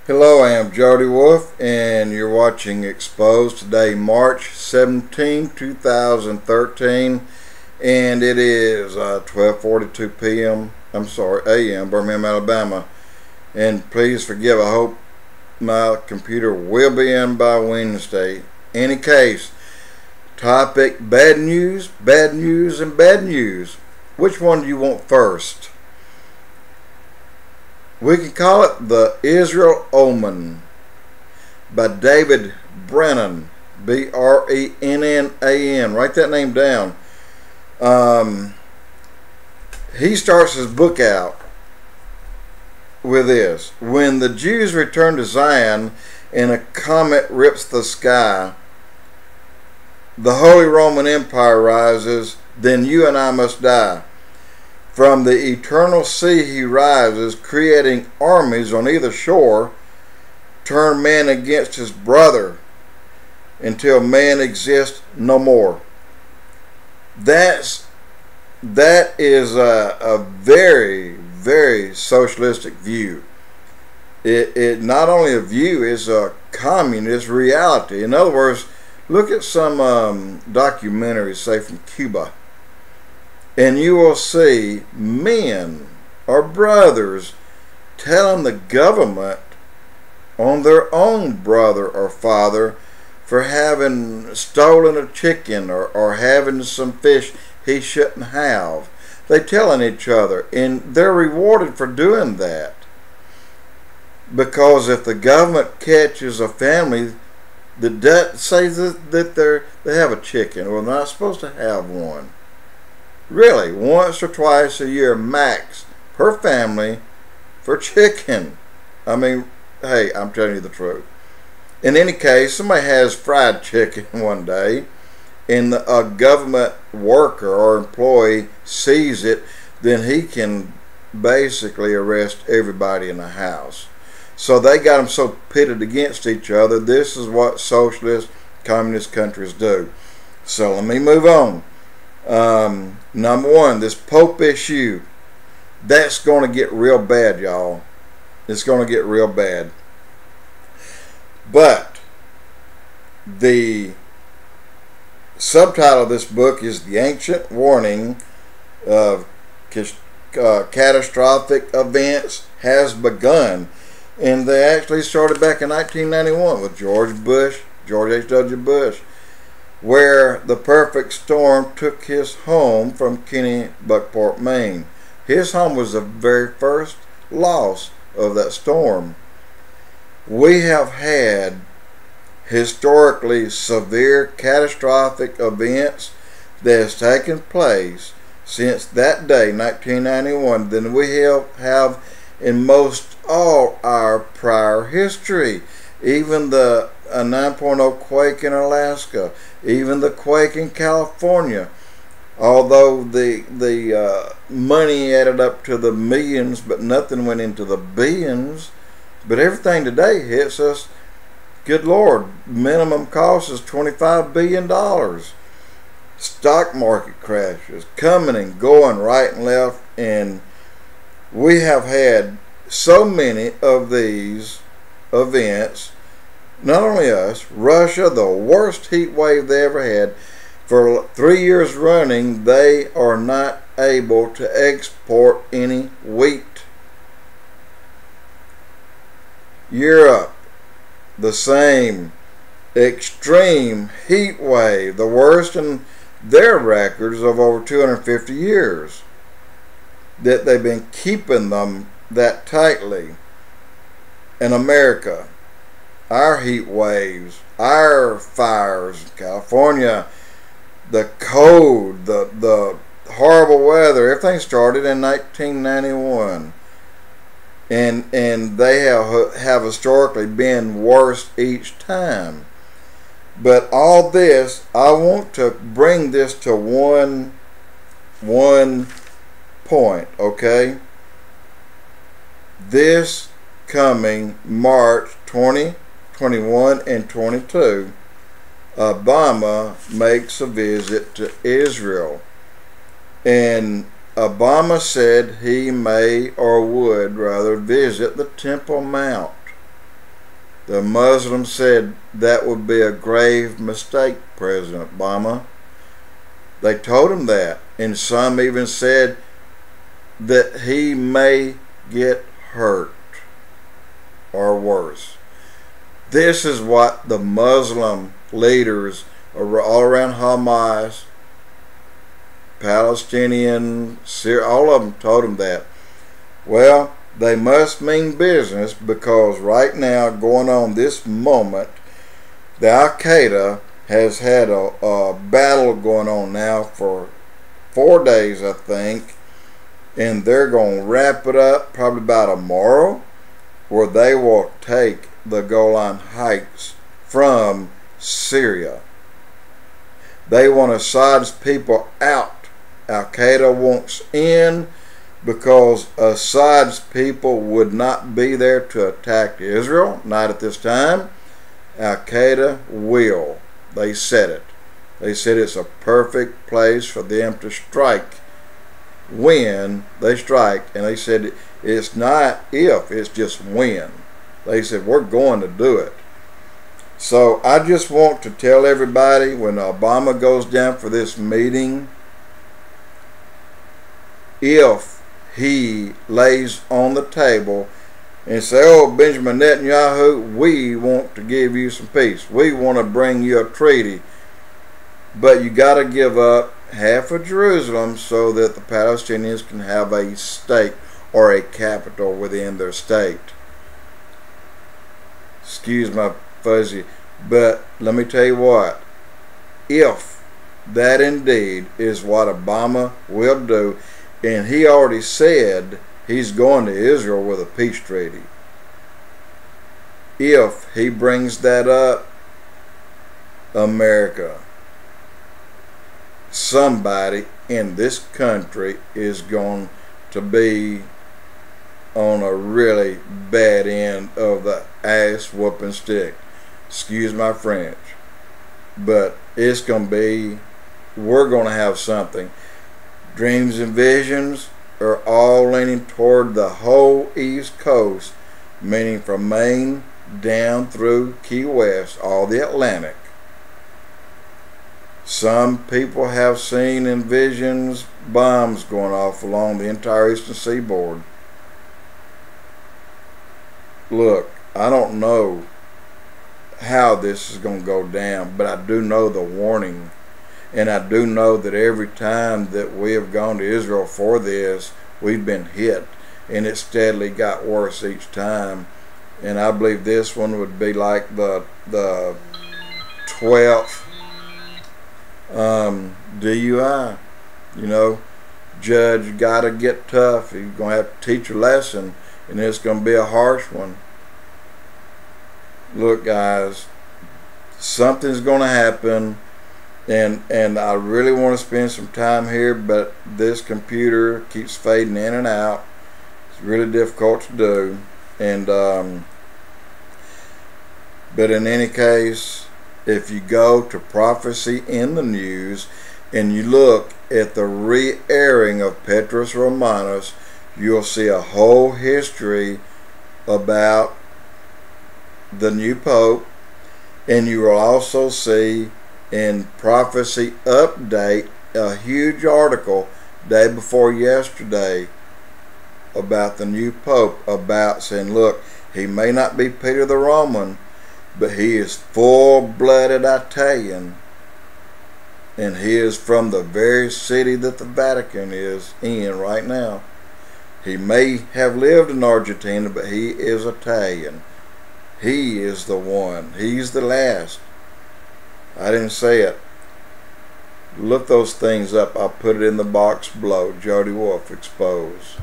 Hello, I am Jody Wolf, and you're watching Expoz. Today, March 17, 2013, and it is 12:42 p.m. a.m. Birmingham, Alabama. And please forgive. I hope my computer will be in by Wednesday. Any case, topic: bad news, and bad news. Which one do you want first? We can call it the Israel Omen by David Brennan, Brennan. Write that name down. He starts his book out with this: when the Jews return to Zion and a comet rips the sky, the Holy Roman Empire rises, then you and I must die. From the eternal sea he rises, creating armies on either shore, turn man against his brother until man exists no more. That is a very, very socialistic view. It not only a view, it's a communist reality. In other words, look at some documentaries, say from Cuba, and you will see men or brothers telling the government on their own brother or father for having stolen a chicken or having some fish he shouldn't have. They're telling each other, and they're rewarded for doing that. Because if the government catches a family that says that they have a chicken, well, they're not supposed to have one. Really, once or twice a year max per family for chicken. I mean, hey, I'm telling you the truth. In any case, somebody has fried chicken one day, and a government worker or employee sees it, then he can basically arrest everybody in the house. So they got them so pitted against each other. This is what socialist, communist countries do. So let me move on. Number one, this Pope issue, that's going to get real bad, y'all. It's going to get real bad. But the subtitle of this book is The Ancient Warning of Catastrophic Events Has Begun. And they actually started back in 1991 with George H.W. Bush, where the perfect storm took his home from Kennebunkport, Maine. His home was the very first loss of that storm. We have had historically severe catastrophic events that has taken place since that day, 1991, than we have in most all our prior history. Even the 9.0 quake in Alaska, even the quake in California, although the money added up to the millions, but nothing went into the billions. But everything today hits us, good Lord, minimum cost is $25 billion. Stock market crashes coming and going right and left, and we have had so many of these events. Not only us, Russia, the worst heat wave they ever had. For 3 years running, they are not able to export any wheat. Europe, the same extreme heat wave, the worst in their records of over 250 years, that they've been keeping them that tightly. In America, our heat waves, our fires in California, the cold, the horrible weather, everything started in 1991. And they have historically been worse each time. But all this, I want to bring this to one point, okay? This coming March 20, 21, and 22, Obama makes a visit to Israel. And Obama said he may or would rather visit the Temple Mount. The Muslims said that would be a grave mistake, President Obama. They told him that, and some even said that he may get hurt or worse. This is what the Muslim leaders all around Hamas, Palestinian, Syria, all of them told him that. Well, they must mean business, because right now, going on this moment, the Al-Qaeda has had a battle going on now for 4 days, I think, and they're going to wrap it up probably by tomorrow, where they will take the Golan Heights from Syria. They want Assad's people out. Al-Qaeda wants in, because Assad's people would not be there to attack Israel, not at this time. Al-Qaeda will. They said it. They said it's a perfect place for them to strike when they strike, and they said it's not if, it's just when. They said we're going to do it. So I just want to tell everybody, when Obama goes down for this meeting, if he lays on the table and say, oh, Benjamin Netanyahu, we want to give you some peace. We want to bring you a treaty. But you got to give up half of Jerusalem so that the Palestinians can have a state or a capital within their state. Excuse my fuzzy. But let me tell you what. If that indeed is what Obama will do, and he already said he's going to Israel with a peace treaty. If he brings that up, America, somebody in this country is going to be on a really bad end of the ass whooping stick. Excuse my French. But it's going to be, we're going to have something. Dreams and visions are all leaning toward the whole East Coast, meaning from Maine down through Key West, all the Atlantic. Some people have seen in visions bombs going off along the entire eastern seaboard. Look, I don't know how this is going to go down, but I do know the warning. And I do know that every time that we have gone to Israel for this, we've been hit. And it steadily got worse each time. And I believe this one would be like the 12th DUI. You know, judge got to get tough. He's going to have to teach a lesson. And it's going to be a harsh one. Look, guys, something's going to happen. And I really want to spend some time here, but this computer keeps fading in and out. It's really difficult to do. And but in any case, if you go to Prophecy in the News and you look at the re-airing of Petrus Romanus, you'll see a whole history about the new Pope, and you will also see in Prophecy Update a huge article day before yesterday about the new Pope, about saying, look, he may not be Peter the Roman, but he is full-blooded Italian, and he is from the very city that the Vatican is in right now. He may have lived in Argentina, but he is Italian. He is the one. He's the last. I didn't say it. Look those things up. I'll put it in the box below. Jody Wolf, Expoz.